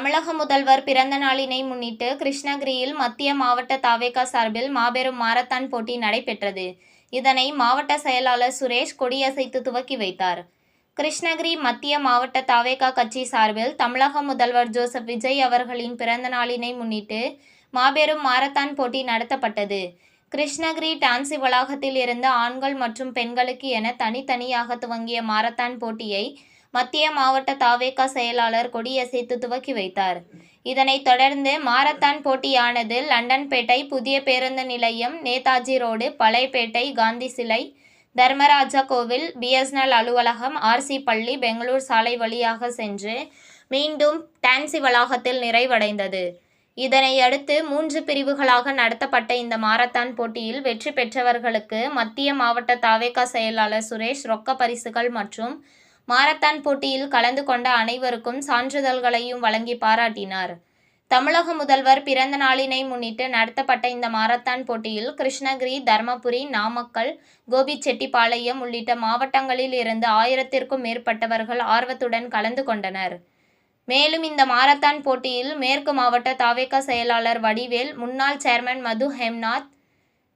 தமிழக முதல்வர் பிறந்த நாளினை முன்னிட்டு கிருஷ்ணகிரியில் மத்திய மாவட்ட தவேகா சார்பில் மாபெரும் மாரத்தான் போட்டி நடைபெற்றது. இதனை மாவட்ட செயலாளர் சுரேஷ் கொடியசைத்து துவக்கி வைத்தார். கிருஷ்ணகிரி மத்திய மாவட்ட தவேகா கட்சி சார்பில் தமிழக முதல்வர் ஜோசப் விஜய் அவர்களின் பிறந்த நாளினை முன்னிட்டு மாபெரும் மாரத்தான் போட்டி நடத்தப்பட்டது. கிருஷ்ணகிரி டான்சி வளாகத்தில் இருந்து ஆண்கள் மற்றும் பெண்களுக்கு என தனித்தனியாக துவங்கிய மாரத்தான் போட்டியை மத்திய மாவட்ட தவேகா செயலாளர் கொடியசைத்து துவக்கி வைத்தார். இதனைத் தொடர்ந்து மாரத்தான் போட்டியானது லண்டன்பேட்டை புதிய பேருந்து நிலையம், நேதாஜி ரோடு, பழையப்பேட்டை, காந்தி சிலை, தர்மராஜா கோவில், பிஎஸ்என்எல் அலுவலகம், ஆர்சி பள்ளி, பெங்களூர் சாலை வழியாக சென்று மீண்டும் டான்சி வளாகத்தில் நிறைவடைந்தது. இதனையடுத்து 3 பிரிவுகளாக நடத்தப்பட்ட இந்த மாரத்தான் போட்டியில் வெற்றி பெற்றவர்களுக்கு மத்திய மாவட்ட தவேகா செயலாளர் சுரேஷ் ரொக்க பரிசுகள் மற்றும் மாரத்தான் போட்டியில் கலந்து கொண்ட அனைவருக்கும் சான்றிதழ்களையும் வழங்கி பாராட்டினார். தமிழக முதல்வர் பிறந்த நாளினை முன்னிட்டு நடத்தப்பட்ட இந்த மாரத்தான் போட்டியில் கிருஷ்ணகிரி, தர்மபுரி, நாமக்கல், கோபிச்செட்டிப்பாளையம் உள்ளிட்ட மாவட்டங்களில் இருந்து 1000த்திற்கும் மேற்பட்டவர்கள் ஆர்வத்துடன் கலந்து கொண்டனர். மேலும் இந்த மாரத்தான் போட்டியில் மேற்கு மாவட்ட தவேகா செயலாளர் வடிவேல், முன்னாள் சேர்மன் மது ஹேம்நாத்,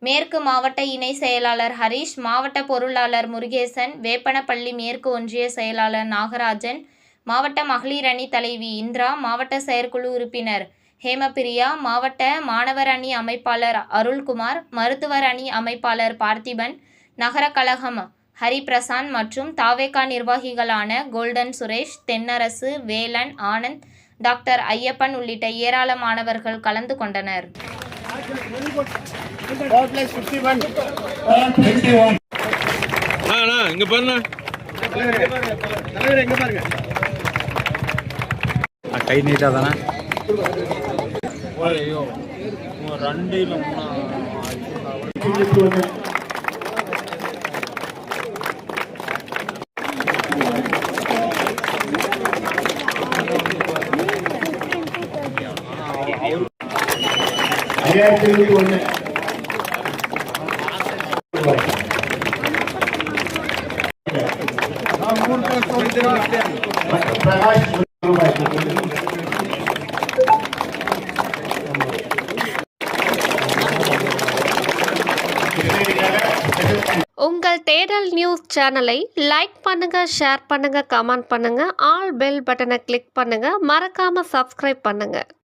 மேற்கு மாவட்ட இணை செயலாளர் ஹரிஷ், மாவட்ட பொருளாளர் முருகேசன், வேப்பனப்பள்ளி மேற்கு ஒன்றிய செயலாளர் நாகராஜன், மாவட்ட மகளிர் அணி தலைவி இந்திரா, மாவட்ட செயற்குழு உறுப்பினர் ஹேமபிரியா, மாவட்ட மாணவர் அணி அமைப்பாளர் அருள்குமார், மருத்துவர் அணி அமைப்பாளர் பார்த்திபன், நகர கழகம் ஹரிபிரசாந்த் மற்றும் தவேகா நிர்வாகிகளான கோல்டன் சுரேஷ், தென்னரசு, வேலன், ஆனந்த், டாக்டர் ஐயப்பன் உள்ளிட்ட ஏராளமானவர்கள் கலந்து கொண்டனர். கை நீட்டாதானா உங்கள் தேடல் நியூஸ் சேனலை லைக் பண்ணுங்க, ஷேர் பண்ணுங்க, கமெண்ட் பண்ணுங்க, ஆல் பெல் பட்டனை கிளிக் பண்ணுங்க, மறக்காம சப்ஸ்கிரைப் பண்ணுங்க.